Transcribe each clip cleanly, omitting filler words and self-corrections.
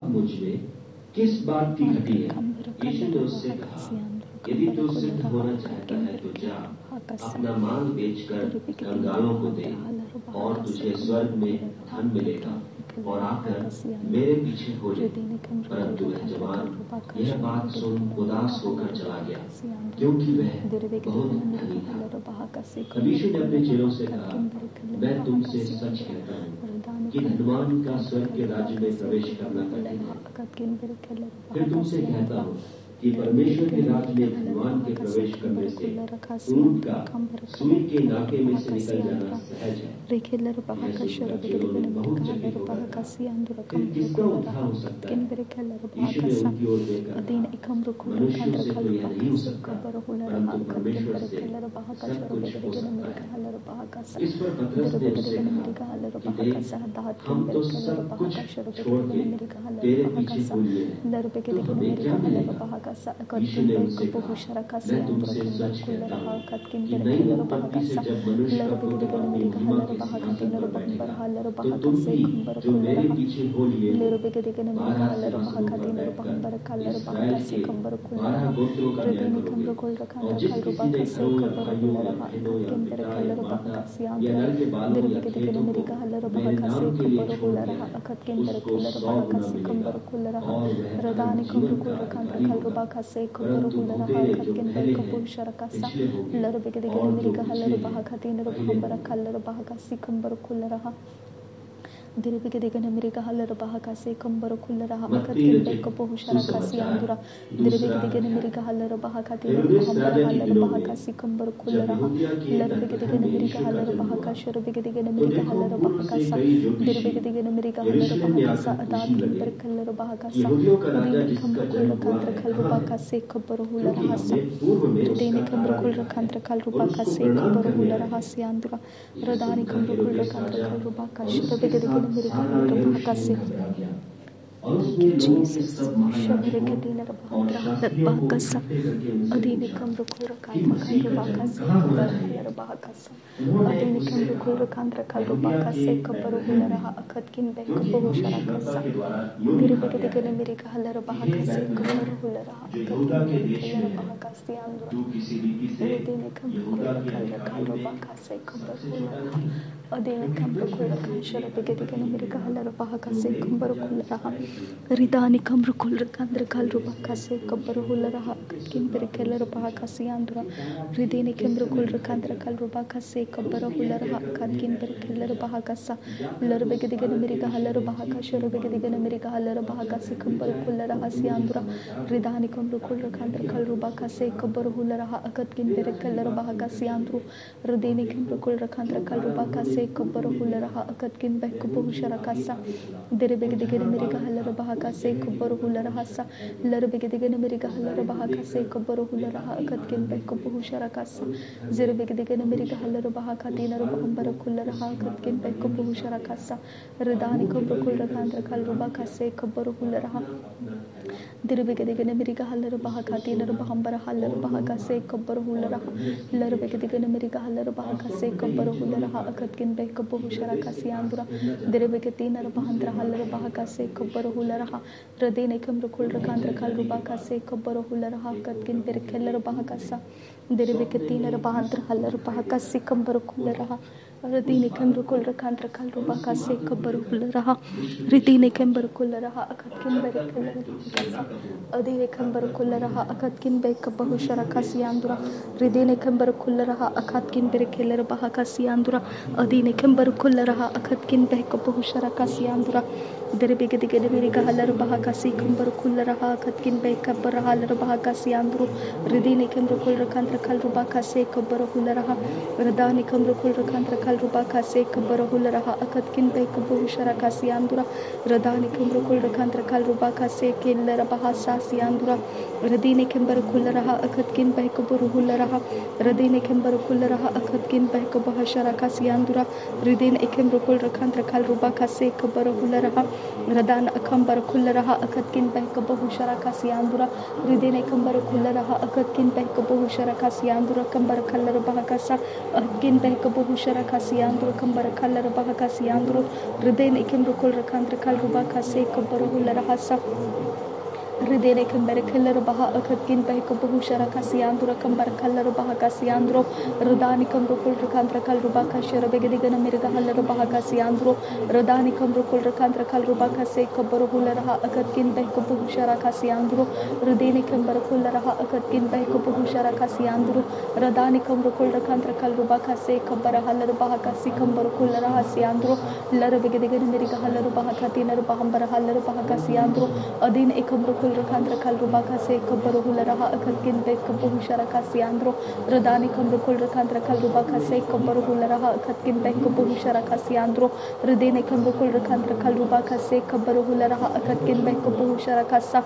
मुझ में किस बात की घटी है? यीशु ने उससे कहा, यदि तू सिद्ध होना चाहता है तो जा, अपना माल बेचकर कंगालों को दे और तुझे स्वर्ग में धन मिलेगा, और आकर मेरे पीछे हो ले। परंतु वह जवान यह बात सुन उदास होकर चला गया, क्योंकि वह बहुत धनी था। तब यीशु ने अपने चेलों से कहा, मैं तुमसे सच कहता हूँ कि धनवान का स्वर्ग के राज्य में प्रवेश करना कठिन है। फिर तुमसे कहता हूँ कि परमेश्वर के राज्य में धनवान के प्रवेश करने से ऊंट का सुई के नाके में से निकल जाना सहज है। किसका उद्धार हो सकता है? यीशु ने उनकी ओर देखकर, मनुष्यों से तो यह नहीं हो सकता, परंतु परमेश्वर से सब कुछ हो सकता है। इस पर पतरस ने उससे कहा कि देख, हम तो सब कुछ छोड़ के तेरे पीछे हो लिए हैं, तो हमें क्या मिलेगा? यीशु ने उनसे कहा, मैं तुमसे सच कहता हूँ कि नई उत्पत्ति से जब मनुष्य का पुत्र अपनी महिमा के सिंहासन पर बैठेगा, तो तुम भी जो मेरे पीछे हो लिए हो, 12 सिंहासनों पर बैठकर इस्राएल के 12 गोत्रों का न्याय करोगे। और जिस किसी ने घरों या भाइयों या बहनों या पिता या माता या नर के बालों या खेतों को मेरे नाम के लिए छोड़ दिया है, उसको 100 गुना मिलेगा, और वह अनंत जीवन का अधिकारी होगा। परंतु बहुतेरे जो पहले हैं पिछले होंगे, और जो पिछले पहले होंगे। और उसने लोगों के सब महायाजकों और शास्त्रियों को इकट्ठे करके उनसे पूछा कि मसीह का जन्म कहाँ होना चाहिए। उन्होंने उससे कहा, यहूदिया के बैतलहम में, क्योंकि भविष्यद्वक्ता के द्वारा यूं लिखा गया है, हे बैतलहम जो यहूदा के देश में है, तू किसी रीति से यहूदा के अधिकारियों में सबसे छोटा नहीं। hasiandro kambara kallara baha kasiandro ridene kimro kul rakandra kalruba kase kabaro hulara hasa ridene kambara kallara baha akatkin bahe kabu shara kasiandro kambara kallara baha kasiandro ridani kamro kul rakandra kalruba kashara begedigan mirga hallara baha kasiandro ridani kamro kul rakandra kalruba kase kabaro hulara akatkin bahe kabu shara kasiandro ridene kambara kullara akatkin bahe kabu shara kasiandro ridani kamro kul rakandra kalruba kase kabara hallara baha kasi kambaro kullara hasiandro lara begedigan mirga hallara baha katina bahambara hallara baha kasiandro adin ekamro rakandra kalruba kase kabaro hulara akatkin be kabu shara kasiandro radani kamro kul rakandra kalruba kase kabaro hulara akatkin be kabu shara kasiandro radene kamro kul rakandra kalruba kase kabaro hulara akatkin be kabu shara kasa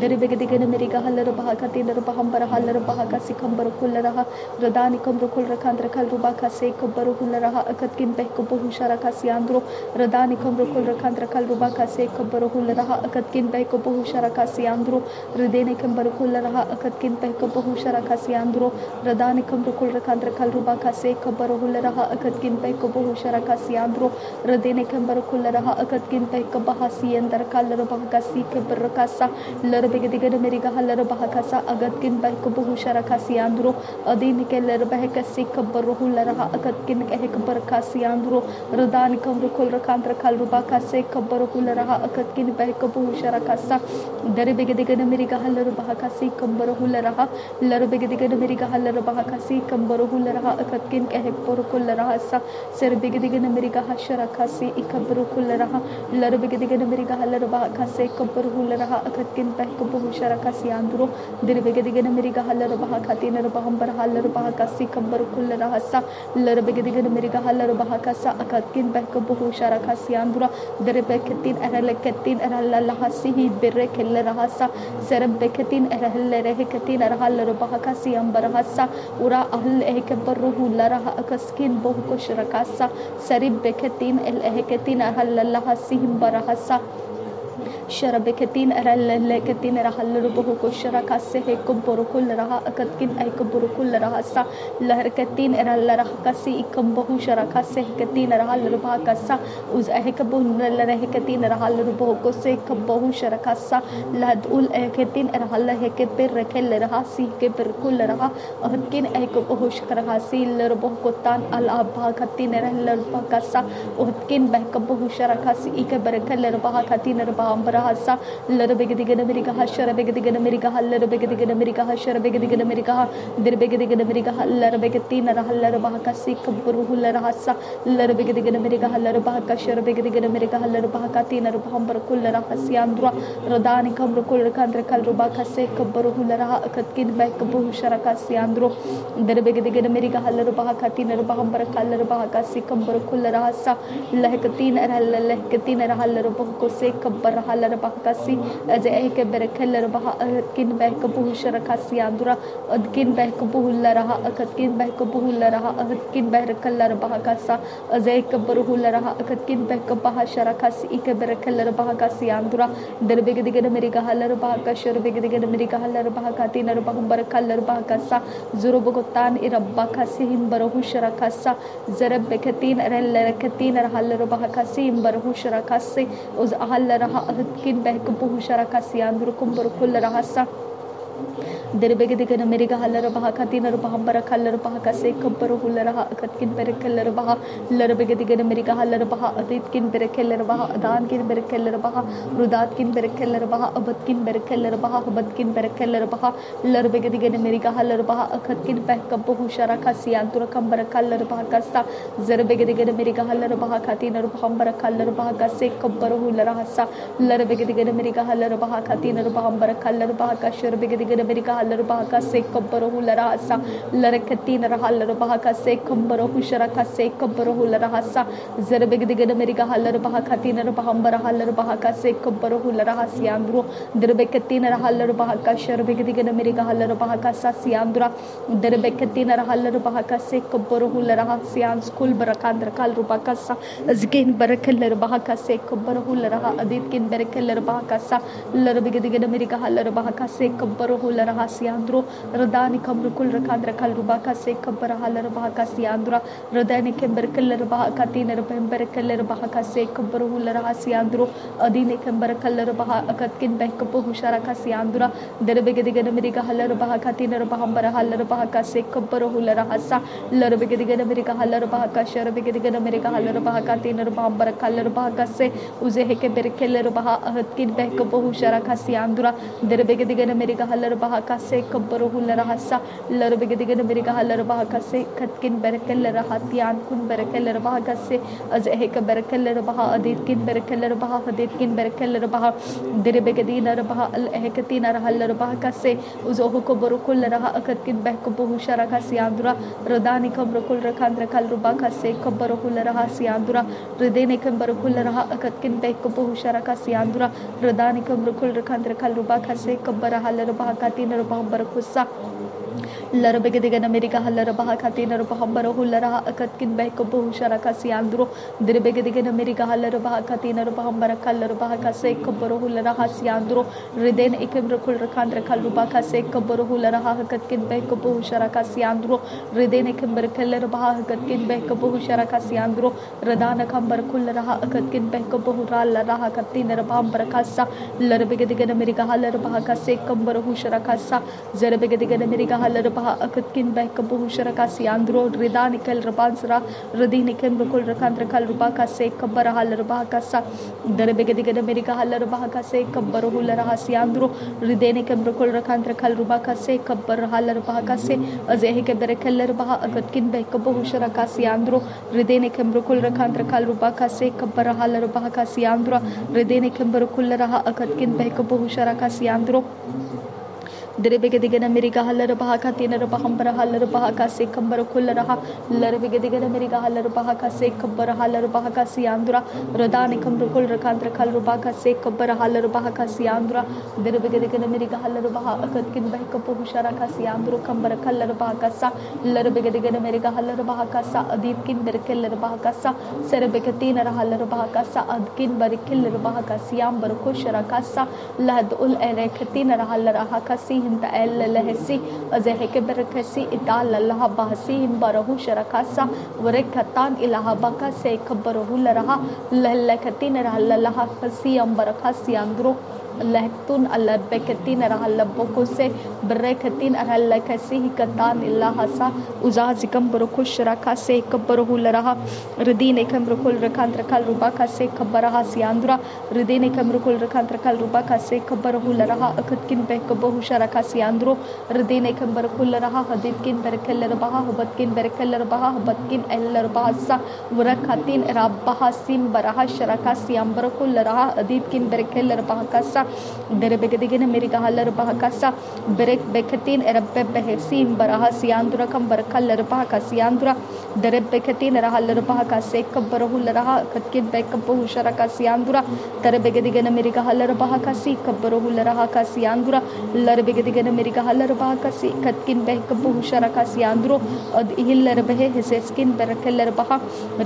deribege digene meriga halara baha katina bahambara halara baha kasi kambaro hulara radani kamro kul rakandra kalruba kase kabaro hulara akatkin be kabu shara kasiandro radani kamro kul rakandra kalruba kase kabaro hulara akatkin be kabu shara kasiandro ridene kambar kullara akatkin pe kabu shara kasiandro radani kamro kul rakandra kalruba kase kabaro hulara akatkin pe kabu shara kasiandro ridene kambar kullara akatkin pe kabaha siandar kallara bahakasi kabar kasa larbege digade meriga hallara bahakasa agatkin pe kabu shara kasiandro adini ke lar bahakasi kabaro hulara akatkin ke kabar kasiandro radani kamro kul rakandra kalruba kase kabaro hulara akatkin pe kabu shara kasa deribege digade meriga hallara bahakasi kambaro hulara larbege digade meriga hallara bahakasi kambaro hulara akatkin ke hekpor kullara sa serbege digade meriga hashara kasi ikabro kullara larbege digade meriga hallara bahakase kambaro hulara akatkin pe kabu shara kasi andro deribege digade meriga hallara bahakati nar bahambara hallara bahakasi kambaro kullara sa larbege digade meriga hallara bahakasa akatkin pe kabu shara kasi andro deribege tin aralakatin aralla hasi berre kellara sa serab beketin erhelle reheketin erhaller bahakasi ambarahasa ura ahl ehkebarruhu laraha akaskin bohko shrakasa serib beketin el ehketin erhalle hasi ambarahasa शरबेकतीन अरल्लेकतीन रहल्लर बहुको शरकासे है कुबरुकुल रहा अकतकिन ऐ कुबरुकुल रहा सा लहरकतीन अरल्लर हकसी इकम बहु शरकासे कतीन रहल्लर भाकसा उज ऐ कबुन लहरकतीन रहल्लर बहुको से कबहु शरकासा लहदुल ऐकतीन रहल्ल है के पर रखेल रहा सी के बिरकुल रहा अकतकिन ऐ कुबहु शरकासी लर बहुको तान अल भाकतीन रहल्लर भाकसा अकतकिन बहकबहु शरकासी इके बरकल रहा कतीन रहा hasa larbege digana meriga hashara bege digana meriga larbege digana meriga hashara bege digana meriga dirbege digana meriga larbege tina rahalla bahaka sikabru hulla hasa larbege digana meriga larbaka shara bege digana meriga larbaka tina rabhambar kulla rahasiandra radani kamru kulla kandra kalrubaka sikabru hulla rah akatkin bekabu sharaka siandro dirbege digana meriga larbaka tina rabhambar kalrbaka sikabru kulla rahasa lahkatin arhalla lahkatin rahalla rabko sikabra halar bahkasi aze ke berekeller bah kin bek buh sharakasi andura adkin bek buh laraha akatkin bek buh laraha adkin berekeller bahkasa aze ke buh laraha akatkin bek bah sharakasi ke berekeller bahkasi andura derbege digene meriga halar bahka sherbege digene meriga halar bahkati nar bahumbar keller bahkasa zurubogotan irabba kasi himbaru sharakasa zarab beketin reller ketin halar bahkasi himbaru sharakasi uz ahallara kin bek buh sharaka siandru kumbur kull rahasa derbege digana meriga halar bahaka tinar bahambara kallar bahaka se kabbaru hullaraha akatkin berekeller baha larbege digana meriga halar baha aditkin berekeller baha adankin berekeller baha rudatkin berekeller baha abatkin berekeller baha abatkin berekeller baha larbege digana meriga halar baha akatkin behkabbu sharaka siantura kambara kallar bahaka sa zerbege digana meriga halar baha katinar bahambara kallar bahaka se kabbaru hullaraha sa larbege digana meriga halar baha katinar bahambara kallar bahaka sherbege digana meriga halar bahaka se kabbaru hullaraha sa larakatin halar bahaka se kabbaru sharaka se kabbaru hullaraha sa zerbege digana meriga halar bahaka tinar bahambara halar bahaka se kabbaru hullaraha siandru derbekatin halar bahaka sherbege digana meriga halar bahaka sa siandra derbekatin halar bahaka se kabbaru hullaraha sian skul barakandra kal rubaka sa azkin barakeller bahaka se kabbaru hullaraha aditkin barakeller bahaka sa larbege digana meriga halar bahaka se kabbaru hula rahasiandro radani kamrukul rakandra kalruba kase kabara halar bahakasiandra radani kember keller bahakatina rember keller bahakase kabara hula rahasiandro adine kember keller bahakatkin behkapo hushara kasiandra derbegedigen meriga halar bahakatina bahambara halar bahakase kabara hula rahasa larbegedigen meriga halar bahakashar begedigen meriga halar bahakatina bahambara kaller bahakase uze heke berkeller baha ahatkin behkapo hushara kasiandra derbegedigen meriga halar bahakase kabara hula rahasa larbegedigen meriga halar bahakase katkin berkeller rahatian kun berkeller bahakase az heke berkeller baha aditkin berkeller baha haditkin berkeller baha derbegedina baha al hekatina halar bahakase uzohu ko borukul raha akatkin behkapo hushara kasiandra radani kamrukul rakandra kalruba kase kabara hula rahasiandra redene kambarukul raha akatkin behkapo hushara kasiandra radani kamrukul rakandra kalruba kase kabara halar bahakatina bahambara kussa larbegedigen amerika halar bahakatina bahambara hula raha akatkin behkapo hushara kasiandro derbegedigen amerika halar bahakatina bahambara kallar bahakase kabara hula rahasiandro redene ikemrukul rakandra kalruba kase kabara hula raha akatkin behkapo hushara kasiandro redene kember keller baha akatkin behkapo hushara kasiandro radana kambar kul raha akatkin behkapo hurala raha katina bahambara kassa larbegedigen amerika halar bahakase kabara hushara kassa zerbegedigen amerika halar baha akatkin behkapo hushara kasiandro redanikel rabansra redinikem rukul rakandra kalruba kase kabara halar bahakassa derbegedigen amerika halar bahakase kabara hula rahasiandro redenikem rukul rakandra kalruba kase kabara halar bahakase azehe ke berekeller baha akatkin behkapo hushara kasiandro redenikem rukul rakandra kalruba kase kabara halar bahakasiandro redenikem rukul raha akatkin behkapo hushara kasiandro derbegedigen amerika halar bahakatina bahambara halar bahakase kambara kul raha larbegedigen amerika halar bahakase kabara halar bahakasiandra radani kamrukul rakandra kalruba kase kabara halar bahakasiandra derbegedigen amerika halar baha akatkin behkapo hushara kasiandro kambara kallar bahakasa larbegedigen amerika halar bahakasa aditkin berkeller bahakasa serbeketina halar bahakasa adkin berkeller bahakasiam berkushara kasa ladul erekatina halar ahakasi hinta el lehsi azehke berekasi ital allah bahsi barahu sharakasa warekatan ilahabaka se khabaruhu laraha lallakatin rahallaha khasi ambarakasi andro lehtun alla beketin rahallaboko se berekatin rahallakasi katan illahasa uzazikam barukush rakase kabaruhu laraha ridine kamrukul rakandra kalrubaka se kabaraha siandra ridine kamrukul rakandra kalrubaka se kabaruhu laraha akatkin behkabahu sharaka siandro ridine kambarukul laraha haditkin berkeller baha hubatkin berkeller baha hubatkin eller bahasa warakatin rabbaha sim baraha sharaka siambarukul laraha aditkin berkeller bahakasa derbegedigen amerika halar bahakasa berek beketin erabbe behesim baraha siandura kam barkallar bahakasiandra derbekatin rahalar bahakase kabarahu laraha katkin bekabu sharaka siandura derbegedigen amerika halar bahakasi kabarahu laraha kasiandura larbegedigen amerika halar bahakasi katkin bekabu sharaka siandro ad ihillar behe hiseskin berkeller baha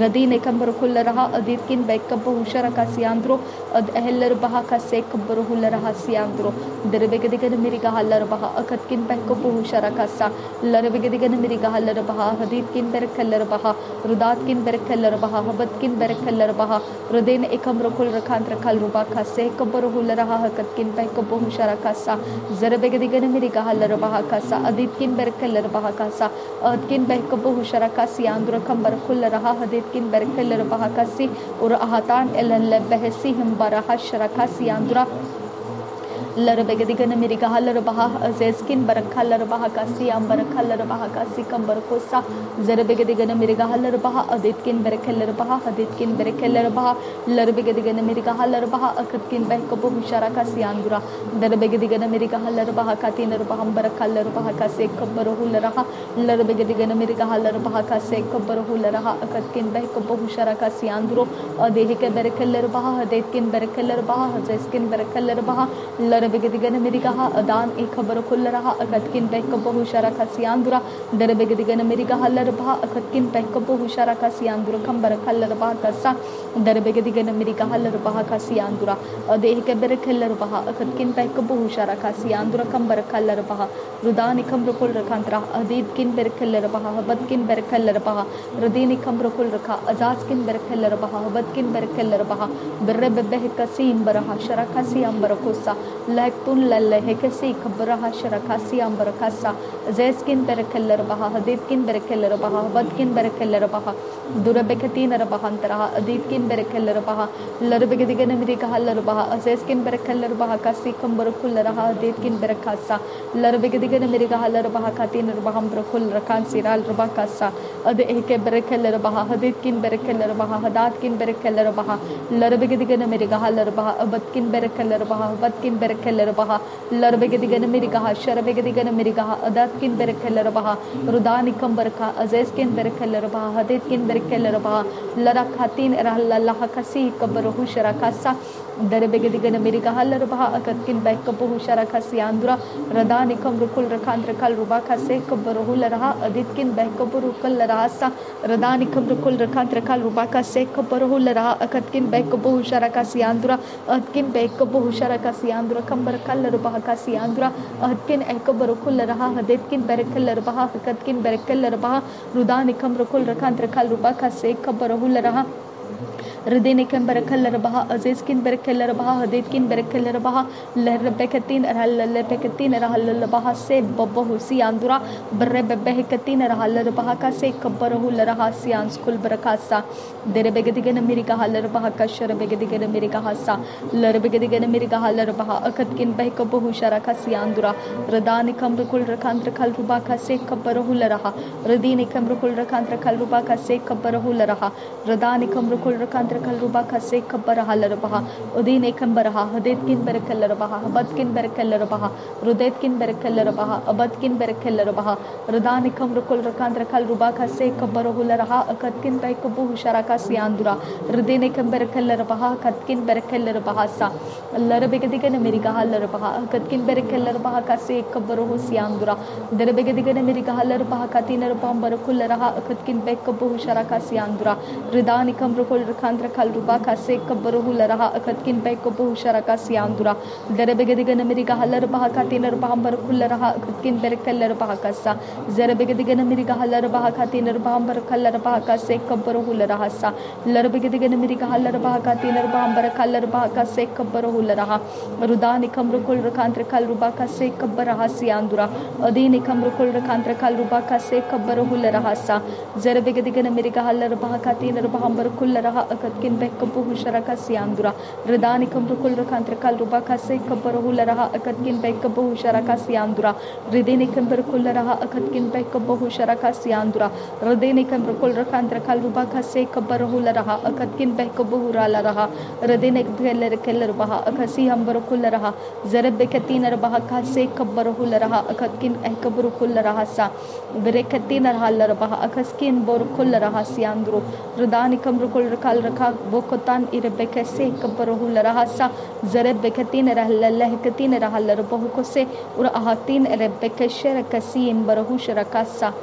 radine kambarkul laraha aditkin bekabu sharaka siandro ad ehiller bahakase kabarahu rahasiandro derbegedigen amerika halar baha akatkin behkapo sharakasa larbegedigen amerika halar baha haditkin berkeller baha rudatkin berkeller baha habatkin berkeller baha rudin ekamrukul rakandra kalruba kase kabaruhu laraha hakatkin behkapo sharakasa zerbegedigen amerika halar baha kasa aditkin berkeller baha kasa adkin behkapo sharakasi andro kambarkul laraha haditkin berkeller baha kasi ur ahatan elal behsi him baraha sharakasi andra larbegedigen amerika halar baha zeskin barakhalar baha kasi ambarakhalar baha kasi kambarkosa zerbegedigen amerika halar baha aditkin berkeller baha haditkin berkeller baha larbegedigen amerika halar baha akatkin behkapo hushara kasi andura derbegedigen amerika halar baha katinir baha ambarakhalar baha kasi kabaruhu laraha larbegedigen amerika halar baha kasi kabaruhu laraha akatkin behkapo hushara kasi anduro adehike berkeller baha haditkin berkeller baha zeskin berkeller baha Derebegadigan America, Adan Ekabar Kullaraha, Akatkin Bekapo Husharaka Siandura, Derebegadigan America Halarba, Akatkin Bekapo Husharaka Siandura, Kambara Kalarabaka, Derebegadigan America Halarbaha Siandura, Dehikaber Kellerbaha, Akatkin Bekapo Husharaka Siandura, Kambara Kalarbaha, Rudani Kambrokul Rakantra, Adidkin Berkellerbaha, Batkin Berkellerbaha, Radini Kambrokul Raka, Azazkin Berkellerbaha, Batkin Berkellerbaha, Berebehekasim Baraha, Sharakasi Ambarakosa, Laktun Lelle Hekasi Kabaraha Sharakasi Ambarakasa, Zeskin Berkellerbaha, Haditkin Berkellerbaha, Batkin Berkellerbaha, Durabekatin Rabahantara, Aditkin Berkellerbaha, Larabegadigan America Halarbaha, Azeskin Berkellerbaha, Kasi Kambarakulaha, Aditkin Berekasa, Larabegadigan America Halarbaha, Katin Rabaham Brakul Rakan Siral Rabakasa, Adeke Berkellerbaha, Haditkin Berkellerbaha, Hadatkin Berkellerbaha, Larabegadigan America Halarbaha, Abatkin Berkellerbaha, Batkin Berkellerbaha, Larabegadigan America, Sharabegadigan America, Adatkin Berkellerbaha, Rudani Kambarka, Azeskin Berkellerbaha, Haditkin Berkellerbaha, Larakatin Rahakasi Kabaruhu Sharakasa, Derebegadigan America Halarbaha, Akatkin Bekapu Sharakasi Andra, Radani Kamrukul Rakandrakal Rubaka Se Kabaruhu Laraha, Aditkin Bekapurukal Larasa, Radani Kamrukul Rakandrakal Rubaka Se Kabaruhu Laraha, Akatkin Bekapu Sharakasi Andra, Atkin Bekapu Sharakasi Andra, Kambarakal Rubakasi Andra, Atkin Ekabarukul Laraha, Aditkin Berekal Larbaha, Akatkin Berekal Larbaha, Rudani Kamrukul Rakandrakal Rubaka Se Kabaruhu Laraha, Radini Kambarakalabaha, Azizkin Berekalabaha, Haditkin Berekalabaha, Lerbekatin, Rahalabecatin, Rahalabaha, Se Bobohusi Andura, Brebehekatin, Rahalabaha, Se Kabarahu Larahasian School Barakasa, Derebegadigan America Halarbaha, Sharabegadigan America Hasa, Lerbegadigan America Halarbaha, Akatkin Bekabohu Sharakasi Andura, Radani Kamrukul Rakantra Kalrubaka, Se Kabarahu Laraha, Radini Kamrukul Rakantra Kalrubaka, Se Kabarahu Laraha, Radani Kamrukul Rakantra Kalrubaka Se Kabaraha Larabaha, Udine Kambaraha, Haditkin Berekalarabaha, Batkin Berekalarabaha, Rudetkin Berekalarabaha, Abatkin Berekalarabaha, Radani Kamrukul Rakantra Kalrubaka Se Kabarahu Laraha, Akatkin Bekabu Sharaka Siandura, Radine Kamberekalarabaha, Katkin Berekalarabaha Sa, Larabegadigan America Halarabaha, Katkin Berekalarabaha Se Kabaruhu Siandura, Derebegadigan America Halarabaha, Katina Bambarakulaha, Katkin Bekabu Sharaka Siandura, Ridani Kamrukul Rakandra Kalrubaka Se Kabaruhu Laraha, Akatkin Bekabu Sharaka Siandura, Derebegadigan America Halarabaha, Katina Bambarakulaha, Akatkin Berekalarabaha, Zerebegadigan America Halarabaha, Katina Bambarakalabaha Se Kabaruhu Larahasa, Larabegadigan America Halarabaha, Katina Bambarakalabaha Se Kabaruhu Laraha, Rudani Kamrukul Rakandra Kalrubaka Se Kabaraha Siandura, Adini Kamrukul Rakandra Kalrubaka Se Kabaruhu Larahasa, Zerebegadigan America Halarabaha, Katina Bambarakulaha, Akatkin Bekabu Sharaka Siandura, Radani Kamrukul Rakantra Kalrubaka Se Kabaruhu Laraha, Akatkin Bekabu Sharaka Siandura, Ridini Kambarkularaha, Akatkin Bekabu Sharaka Siandura, Radini Kamrukul Rakantra Kalrubaka Se Kabaruhu Laraha, Akatkin Bekabu Ralaha, Radini Kellerbaha, Akasi Hambarukularaha, Zerebekatina Rabaha Se Kabaruhu Laraha, Akatkin Ekaburukularaha Sa, Berekatina Halarabaha, Akaskin Borukularaha Siandru, Radani Kamrukul Rakal Raka, Bokotan Irebeka Se Kabaruhu Larahasa, Zerebekatin Rahalakatin Rahalarabohukose, Urahatin Rebeka Sherakasi Barahu Sharakasa.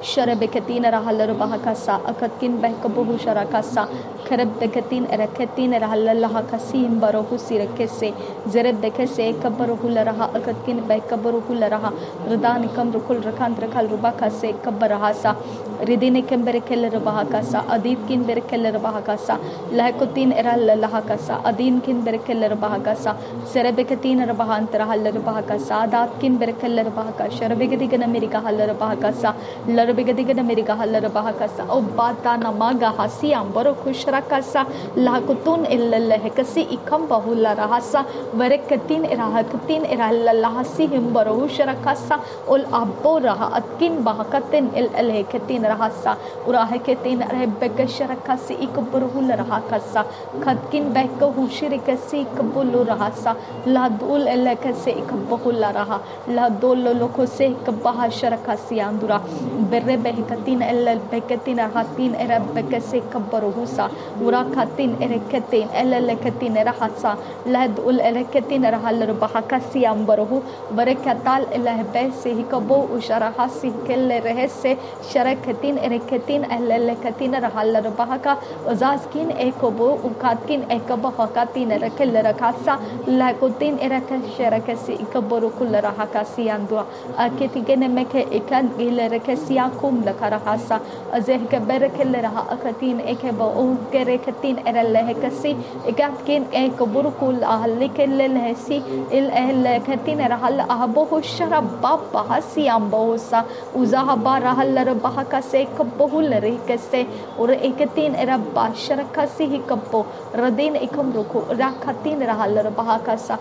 Sharabekatin Rahalarabahakasa, Akatkin Bekabu Sharakasa, Karabekatin Erakatin Rahalahakasi, Barohusirakese, Zerebekase, Kabaruhularaha, Akatkin Bekabaruhularaha, Radanikam Rukul Rakantra Kalrubaka Se Kabarahasa, Ridinikim Berekelarabahakasa, Aditkin Berekelarabahakasa, Lahakutin Eralahakasa, Adinkin Berekelarabahakasa, Zerebekatin Rabahantra Halarabahakasa, Adatkin Berekelarabahaka, Sharabekadigan America Halarabahakasa, Larabegadigan America Halarabahakasa, Obata Namaga Hasiam Barokusharakasa, Lahakutun Illahekasi Ikam Bahularahasa, Verekatin Erahakatin Eralahasi Himbarusharakasa, Ul Aboraha Atkin Bahakatin Il Elhekatin रहा सा उराह के तीन रहे बेकशर कसी एक बरहुल रहा कसा खदकिन back हुशिर कसी एक बुल रहा सा ला दूल एलक से एक बहुल रहा ला दोल लोको से एक बहाशर कसी अंदुरा बेरे behkatin ella beketin hatin era bekese kabarusa ura katin ereketin ella leketin rahasa lad ul ereketin rahal bahakasi ambaruhu barakatal ella bese hikabo usharahasi kelle rehse sharakatin ereketin ella leketin rahal bahaka uzaskin ekobo ukatkin ekabo hakatin erekel rakasa lakutin erekasharakasi ikabaru kul rahakasi andua aketigene meke ikan gile rekesi kum lakarahasa azeh ke berekelle raha akatin ekeba o gereketin erelehkasi egatkin ekburkul ahlikelle lehsi il ehlekatin rahal ahbohu sharabba bahasi ambosa uzahaba rahal bahaka se kabul rehkase or eketin erabba sharakasi hikabbo radin ikamruku rakatin rahal bahakasa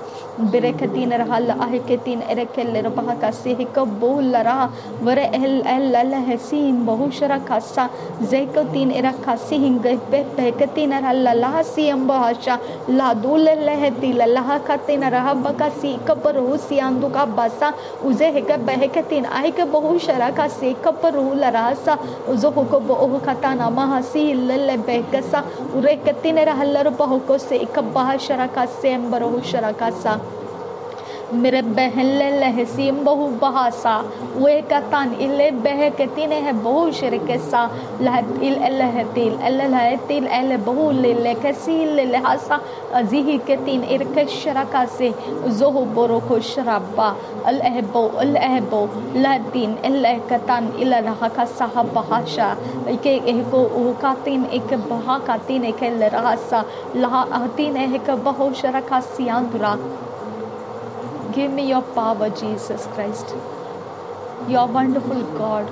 berekatin rahal ahketin erekelle bahakasi hikabul lara ware el hsin bahushara khassa zaikatin era khasi hingai bekatin alla si ambahasha la dul lehti la katin rahabaka si kabaru si anduka basa uze heka behekatin aike bahushara khasi kabaru la rasa uzo ko boh katana mahasi lelle bekasa urekatin era hallar bahuko se ikabahashara khasi ambaru shara khassa मेरे बहले लहसीम बहु Bahasa वे कतान इले बह कतीने है बहु शरके सा लहतिल लहतिल लहतिल अल बहु ले कसी ले हसा अजीही कतीन इरके शरका से जोह बोरो को शराबा अल अहबो लहतीन अल कतान इला रहा का साहब बहाशा के को उकातीन एक बहा कातीन एक लहसा लहा अतीन एक बहु शरका सियांदुरा Give me your power, Jesus Christ. Your wonderful God.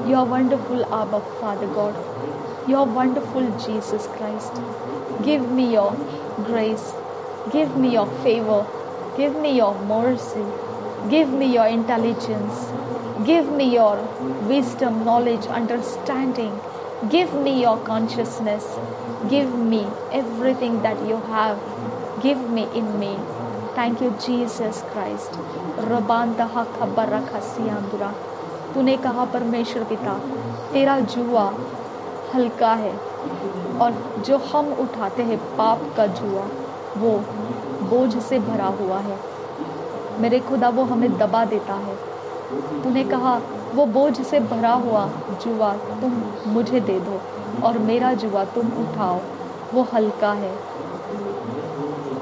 Your wonderful Abba, Father God. Your wonderful Jesus Christ. Give me your grace. Give me your favor. Give me your mercy. Give me your intelligence. Give me your wisdom, knowledge, understanding. Give me your consciousness. Give me everything that you have. Give me in me. Thank you Jesus Christ. रबांदहा खबर खसियांदुरा तूने कहा परमेश्वर पिता तेरा जुआ हल्का है और जो हम उठाते हैं पाप का जुआ वो बोझ से भरा हुआ है मेरे खुदा वो हमें दबा देता है तूने कहा वो बोझ से भरा हुआ जुआ तुम मुझे दे दो और मेरा जुआ तुम उठाओ वो हल्का है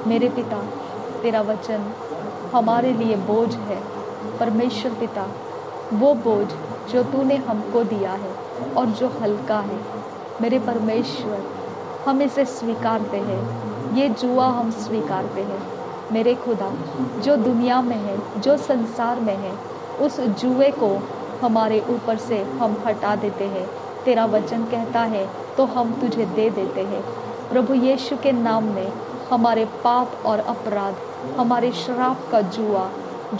मेरे पिता तेरा वचन हमारे लिए बोझ है परमेश्वर पिता वो बोझ जो तूने हमको दिया है और जो हल्का है मेरे परमेश्वर हम इसे स्वीकारते हैं ये जुआ हम स्वीकारते हैं मेरे खुदा जो दुनिया में है जो संसार में है उस जुए को हमारे ऊपर से हम हटा देते हैं तेरा वचन कहता है तो हम तुझे दे देते हैं प्रभु यीशु के नाम में हमारे पाप और अपराध हमारे श्राप का जुआ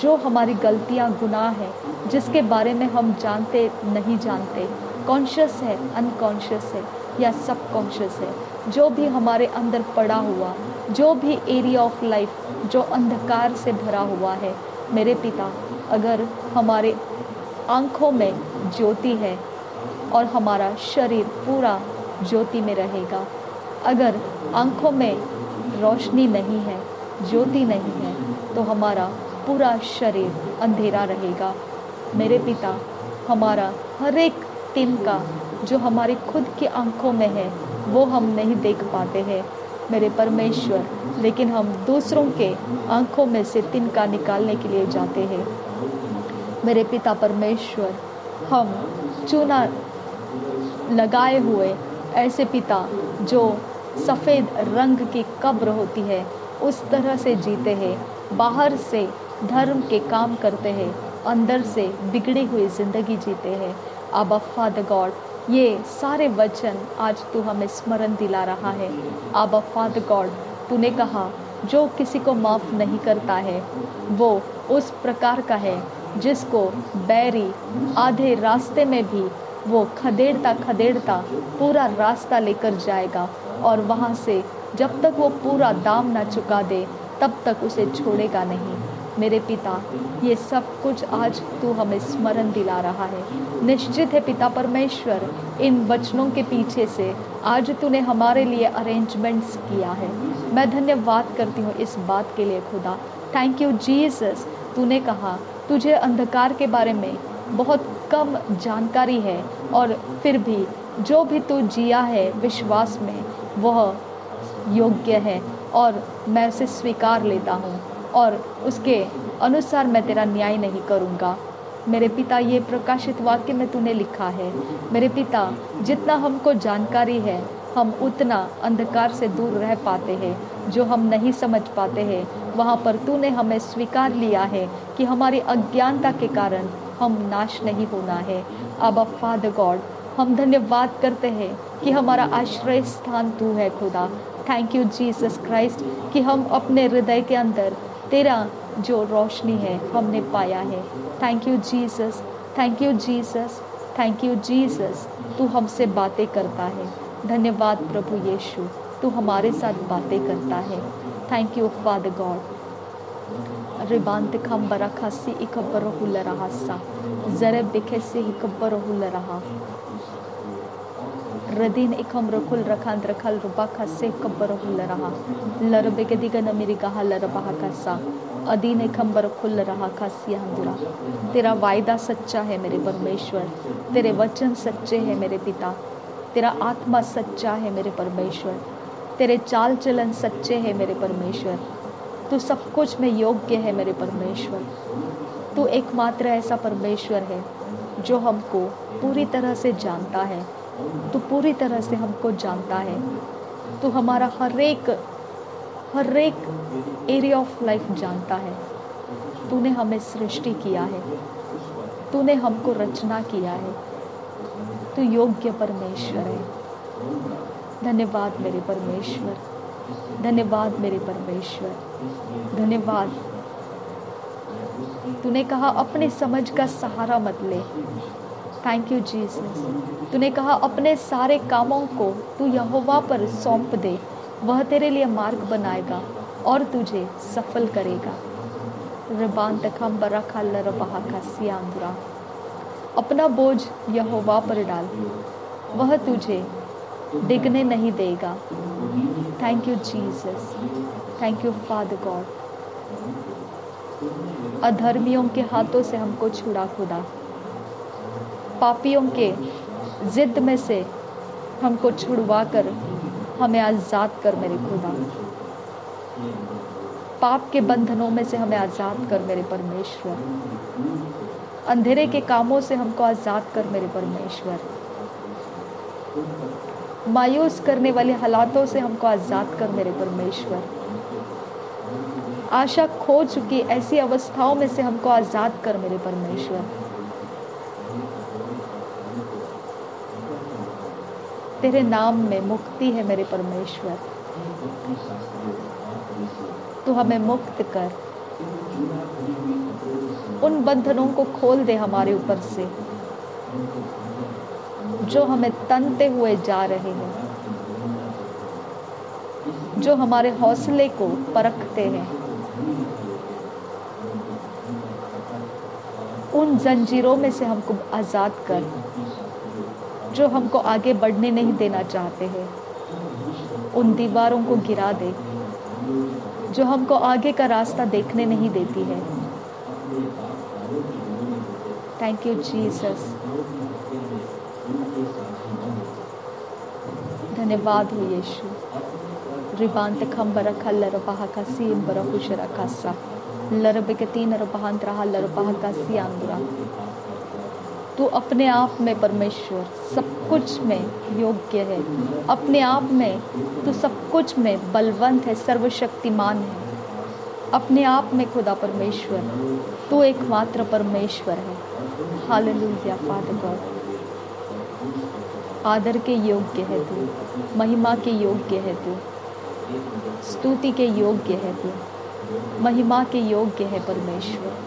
जो हमारी गलतियां गुनाह है जिसके बारे में हम जानते नहीं जानते कॉन्शियस है अनकॉन्शियस है या सबकॉन्शियस है जो भी हमारे अंदर पड़ा हुआ जो भी एरिया ऑफ लाइफ जो अंधकार से भरा हुआ है मेरे पिता अगर हमारे आँखों में ज्योति है और हमारा शरीर पूरा ज्योति में रहेगा अगर आँखों में रोशनी नहीं है ज्योति नहीं है तो हमारा पूरा शरीर अंधेरा रहेगा मेरे पिता हमारा हर एक तिनका जो हमारी खुद की आंखों में है वो हम नहीं देख पाते हैं मेरे परमेश्वर लेकिन हम दूसरों के आंखों में से तिनका निकालने के लिए जाते हैं मेरे पिता परमेश्वर हम चूना लगाए हुए ऐसे पिता जो सफ़ेद रंग की कब्र होती है उस तरह से जीते हैं बाहर से धर्म के काम करते हैं अंदर से बिगड़ी हुई ज़िंदगी जीते हैं आबा फादर गॉड ये सारे वचन आज तू हमें स्मरण दिला रहा है आबा फादर गॉड तूने कहा जो किसी को माफ़ नहीं करता है वो उस प्रकार का है जिसको बैरी आधे रास्ते में भी वो खदेड़ता खदेड़ता पूरा रास्ता लेकर जाएगा, और वहाँ से जब तक वो पूरा दाम ना चुका दे तब तक उसे छोड़ेगा नहीं। मेरे पिता, ये सब कुछ आज तू हमें स्मरण दिला रहा है। निश्चित है पिता परमेश्वर, इन वचनों के पीछे से आज तूने हमारे लिए अरेंजमेंट्स किया है। मैं धन्यवाद करती हूँ इस बात के लिए खुदा। Thank you Jesus. तूने कहा तुझे अंधकार के बारे में बहुत कम जानकारी है, और फिर भी जो भी तू जिया है विश्वास में वह योग्य है, और मैं उसे स्वीकार लेता हूँ, और उसके अनुसार मैं तेरा न्याय नहीं करूँगा। मेरे पिता, ये प्रकाशित वाक्य में तूने लिखा है मेरे पिता, जितना हमको जानकारी है हम उतना अंधकार से दूर रह पाते हैं। जो हम नहीं समझ पाते हैं वहाँ पर तूने हमें स्वीकार लिया है कि हमारी अज्ञानता के कारण हम नाश नहीं होना है। अबा फादर गॉड, हम धन्यवाद करते हैं कि हमारा आश्रय स्थान तू है खुदा। थैंक यू जीसस क्राइस्ट कि हम अपने हृदय के अंदर तेरा जो रोशनी है हमने पाया है। Thank you Jesus, thank you Jesus, thank you Jesus. तू हमसे बातें करता है। धन्यवाद प्रभु यीशु, तू हमारे साथ बातें करता है। Thank you father God. रिबांत खम्बरा खासी इकब्बर हुल रहा सा जरे बिखे से इकब्बर हुल रहा रदीन इकम रखुल रखांत रखल रुबा खासे इकब्बर हुल रहा लरबे के दिगन मेरी गहा लरबा खासा अदीन इकम बरखुल रहा खासी हंदुरा। तेरा वायदा सच्चा है मेरे परमेश्वर, तेरे वचन सच्चे हैं मेरे पिता, तेरा आत्मा सच्चा है मेरे परमेश्वर, तेरे चाल चलन सच्चे हैं मेरे परमेश्वर। तू सब कुछ में योग्य है मेरे परमेश्वर। तू एकमात्र ऐसा परमेश्वर है जो हमको पूरी तरह से जानता है। तू पूरी तरह से हमको जानता है। तू हमारा हर एक एरिया ऑफ लाइफ जानता है। तूने हमें सृष्टि किया है, तूने हमको रचना किया है। तू योग्य परमेश्वर है। धन्यवाद मेरे परमेश्वर, धन्यवाद मेरे परमेश्वर, धन्यवाद। तूने कहा अपने समझ का सहारा मत ले। Thank you Jesus. तूने कहा अपने सारे कामों को तू यहोवा पर सौंप दे, वह तेरे लिए मार्ग बनाएगा और तुझे सफल करेगा। रबान तखम बरखा लरबहा खासिया अंदुरा। अपना बोझ यहोवा पर डाल, वह तुझे डिगने नहीं देगा। Thank you Jesus, thank you father God. अधर्मियों के हाथों से हमको छुड़ा खुदा, पापियों के जिद में से हमको छुड़वा कर हमें आज़ाद कर मेरे खुदा। पाप के बंधनों में से हमें आज़ाद कर मेरे परमेश्वर। अंधेरे के कामों से हमको आज़ाद कर मेरे परमेश्वर। मायूस करने वाले हालातों से हमको आज़ाद कर मेरे परमेश्वर। आशा खो चुकी ऐसी अवस्थाओं में से हमको आज़ाद कर मेरे परमेश्वर। तेरे नाम में मुक्ति है मेरे परमेश्वर। तू हमें मुक्त कर, उन बंधनों को खोल दे हमारे ऊपर से जो हमें तनते हुए जा रहे हैं, जो हमारे हौसले को परखते हैं। उन जंजीरों में से हमको आज़ाद कर जो हमको आगे बढ़ने नहीं देना चाहते हैं। उन दीवारों को गिरा दे जो हमको आगे का रास्ता देखने नहीं देती है। Thank you Jesus. धन्यवाद हो यीशु। रिबांत खम्बर खल्लर बहा का सीम बरहुशरा कासा लरब के तीन रबांत रहा लरबाह का सियांदुरा। तू अपने आप में परमेश्वर सब कुछ में योग्य है। अपने आप में तू सब कुछ में बलवंत है, सर्वशक्तिमान है। अपने आप में खुदा परमेश्वर तू एकमात्र परमेश्वर है। Hallelujah father God. आदर के योग्य है तू, महिमा के योग्य है तू, स्तुति के योग्य है तू, महिमा के योग्य है परमेश्वर।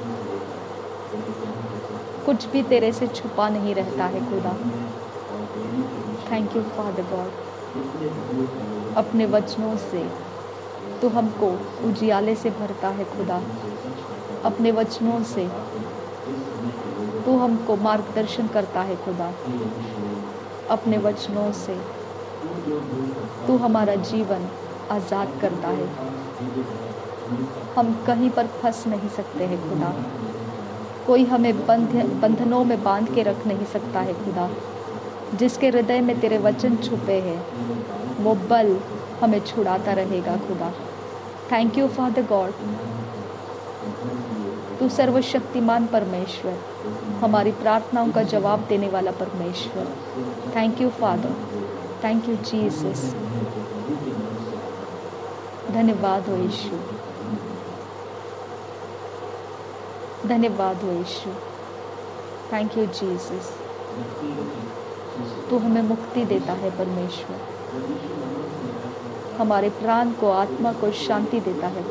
कुछ भी तेरे से छुपा नहीं रहता है खुदा। थैंक यू फादर गॉड, अपने वचनों से तू हमको उजियाले से भरता है खुदा। अपने वचनों से तू हमको मार्गदर्शन करता है खुदा। अपने वचनों से तू हमारा जीवन आज़ाद करता है। हम कहीं पर फंस नहीं सकते हैं खुदा। कोई हमें बंधनों में बांध के रख नहीं सकता है खुदा। जिसके हृदय में तेरे वचन छुपे हैं वो बल हमें छुड़ाता रहेगा खुदा। थैंक यू फादर गॉड, तू सर्वशक्तिमान परमेश्वर, हमारी प्रार्थनाओं का जवाब देने वाला परमेश्वर। Thank you father, thank you Jesus. धन्यवाद हो यीशु, धन्यवाद हो यीशु। Thank you Jesus. तू हमें मुक्ति देता है परमेश्वर, हमारे प्राण को, आत्मा को शांति देता है।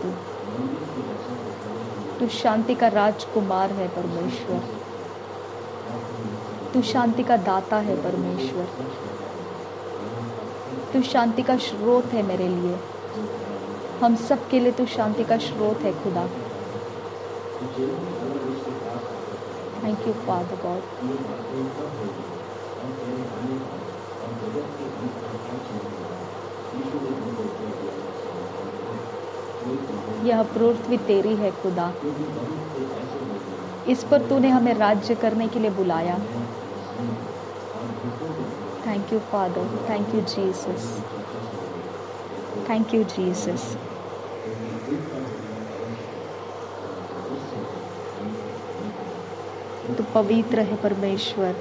तू शांति का राजकुमार है परमेश्वर। तू शांति का दाता है परमेश्वर। तू शांति का स्रोत है मेरे लिए, हम सब के लिए तू शांति का स्रोत है खुदा। Thank you father God. यह पृथ्वी तेरी है खुदा, इस पर तूने हमें राज्य करने के लिए बुलाया। Thank you father, thank you Jesus, thank you Jesus. तू पवित्र है परमेश्वर,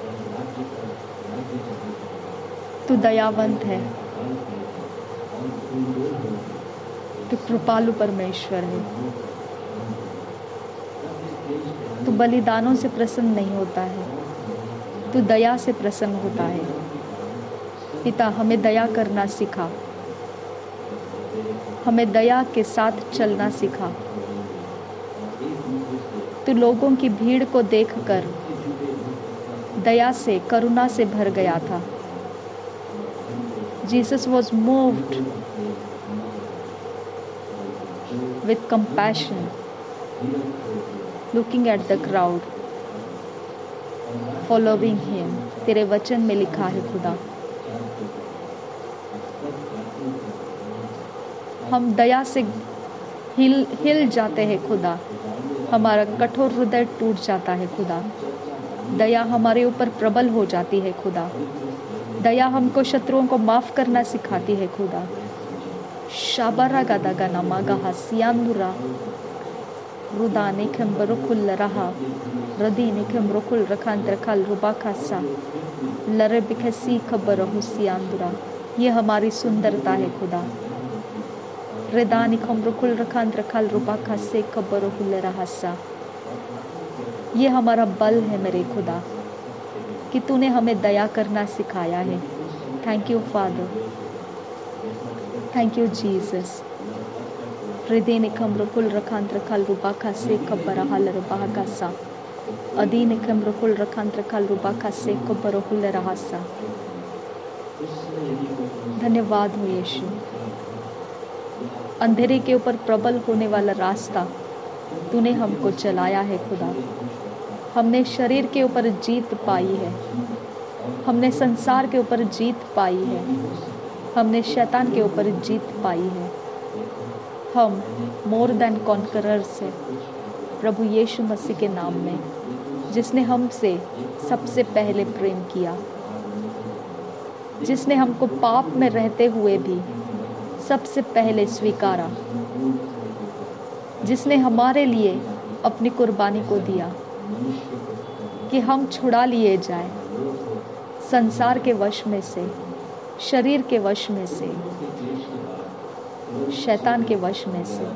तू दयावंत है, तू कृपालु परमेश्वर है। तू बलिदानों से प्रसन्न नहीं होता है, तू दया से प्रसन्न होता है। पिता, हमें दया करना सिखा, हमें दया के साथ चलना सिखा। तू लोगों की भीड़ को देखकर दया से, करुणा से भर गया था। Jesus was moved with compassion, looking at the crowd, following him. तेरे वचन में लिखा है खुदा, हम दया से हिल जाते हैं खुदा। हमारा कठोर हृदय टूट जाता है खुदा। दया हमारे ऊपर प्रबल हो जाती है खुदा। दया हमको शत्रुओं को माफ करना सिखाती है खुदा। शाबारा गादा गाना मागा हसियांदुरा रुदा निखम बरुकुल रहा रदी निखम रुकुल रखांतर कल रुबा खासा लरे बिखसी खबर हुसियांदुरा। ये हमारी सुंदरता है खुदा। रदा निखम रुकुल रखांतर कल रुबा खासे खबर हुल रहसा। ये हमारा बल है मेरे खुदा कि तूने हमें दया करना सिखाया है। Thank you father, thank you Jesus. हृदय निखम रुकुल रखांतर कल रुबा खासे खबर हल रुबा खासा अदी निखम रुकुल रखांतर कल रुबा खासे खबर हुल रहसा। धन्यवाद हो यीशु। अंधेरे के ऊपर प्रबल होने वाला रास्ता तूने हमको चलाया है खुदा। हमने शरीर के ऊपर जीत पाई है, हमने संसार के ऊपर जीत पाई है, हमने शैतान के ऊपर जीत पाई है। हम मोर देन कॉन्करर्स है प्रभु यीशु मसीह के नाम में, जिसने हमसे सबसे पहले प्रेम किया, जिसने हमको पाप में रहते हुए भी सबसे पहले स्वीकारा, जिसने हमारे लिए अपनी कुर्बानी को दिया कि हम छुड़ा लिए जाए संसार के वश में से, शरीर के वश में से, शैतान के वश में से।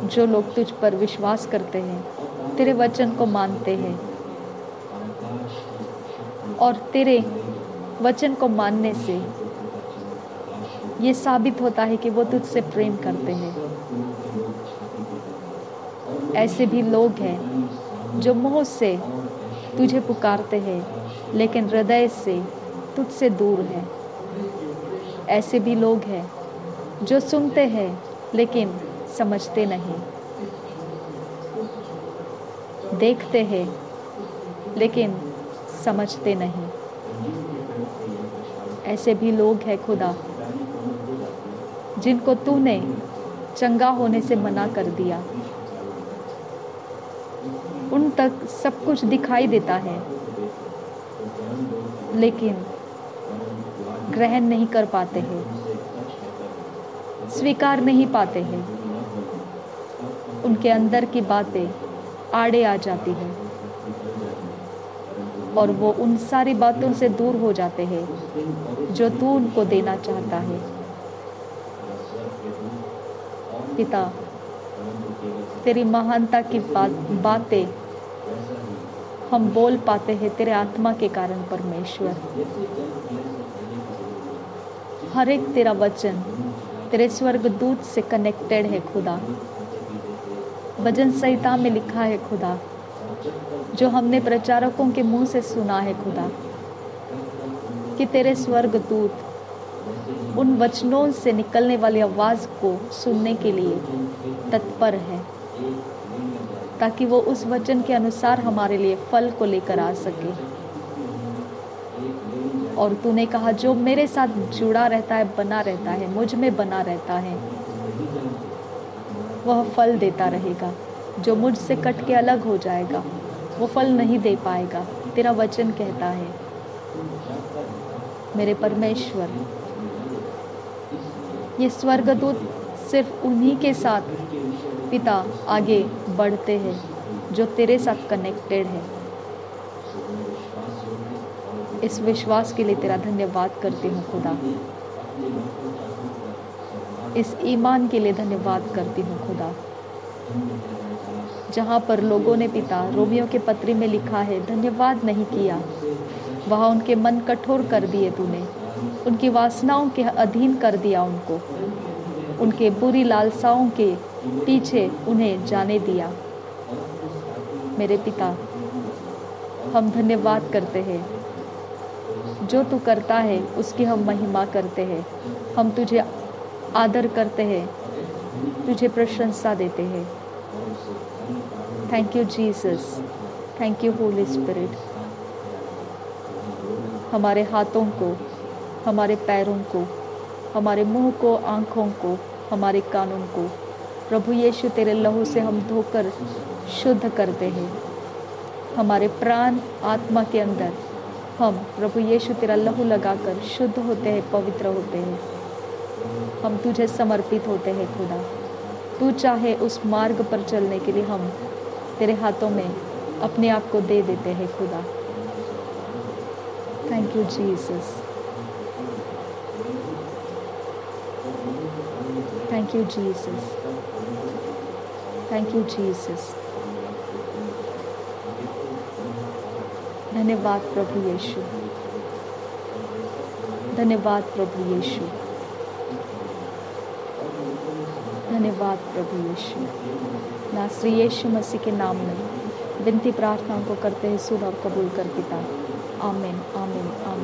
जो लोग तुझ पर विश्वास करते हैं, तेरे वचन को मानते हैं और तेरे वचन को मानने से ये साबित होता है कि वो तुझसे प्रेम करते हैं। ऐसे भी लोग हैं जो मुंह से तुझे पुकारते हैं लेकिन हृदय से तुझसे दूर हैं। ऐसे भी लोग हैं जो सुनते हैं लेकिन समझते नहीं, देखते हैं लेकिन समझते नहीं। ऐसे भी लोग हैं खुदा जिनको तूने चंगा होने से मना कर दिया। उन तक सब कुछ दिखाई देता है लेकिन ग्रहण नहीं कर पाते हैं, स्वीकार नहीं पाते हैं। उनके अंदर की बातें आड़े आ जाती हैं और वो उन सारी बातों से दूर हो जाते हैं जो तू उनको देना चाहता है। पिता, तेरी महानता की बातें हम बोल पाते हैं तेरे आत्मा के कारण। परमेश्वर, हर एक तेरा वचन तेरे स्वर्गदूत से कनेक्टेड है खुदा। भजन संहिता में लिखा है खुदा, जो हमने प्रचारकों के मुंह से सुना है खुदा, कि तेरे स्वर्गदूत उन वचनों से निकलने वाली आवाज़ को सुनने के लिए तत्पर है, ताकि वो उस वचन के अनुसार हमारे लिए फल को लेकर आ सके। और तूने कहा, जो मेरे साथ जुड़ा रहता है, बना रहता है, मुझ में बना रहता है, वह फल देता रहेगा। जो मुझसे कट के अलग हो जाएगा वो फल नहीं दे पाएगा, तेरा वचन कहता है। मेरे परमेश्वर, ये स्वर्गदूत सिर्फ उन्हीं के साथ पिता आगे बढ़ते हैं जो तेरे साथ कनेक्टेड है। इस विश्वास के लिए तेरा धन्यवाद करती हूँ खुदा। इस ईमान के लिए धन्यवाद करती हूँ खुदा। जहाँ पर लोगों ने पिता रोमियो के पत्री में लिखा है धन्यवाद नहीं किया, वहाँ उनके मन कठोर कर दिए तूने, उनकी वासनाओं के अधीन कर दिया उनको, उनके बुरी लालसाओं के पीछे उन्हें जाने दिया। मेरे पिता, हम धन्यवाद करते हैं, जो तू करता है उसकी हम महिमा करते हैं। हम तुझे आदर करते हैं, तुझे प्रशंसा देते हैं। Thank you Jesus, thank you Holi spirit. हमारे हाथों को, हमारे पैरों को, हमारे मुंह को, आँखों को, हमारे कानों को प्रभु यीशु तेरे लहू से हम धोकर शुद्ध करते हैं। हमारे प्राण आत्मा के अंदर हम प्रभु यीशु तेरा लहू लगाकर शुद्ध होते हैं, पवित्र होते हैं। हम तुझे समर्पित होते हैं खुदा। तू चाहे उस मार्ग पर चलने के लिए हम तेरे हाथों में अपने आप को दे देते हैं खुदा। Thank you Jesus, thank you Jesus, thank you Jesus. धन्यवाद प्रभु यीशु, धन्यवाद प्रभु यीशु, धन्यवाद प्रभु यीशु। नासरी यीशु मसीह के नाम में विनती प्रार्थनाओं को करते हैं, सुन और कबूल कर पिता। आमीन, आमीन, आमीन।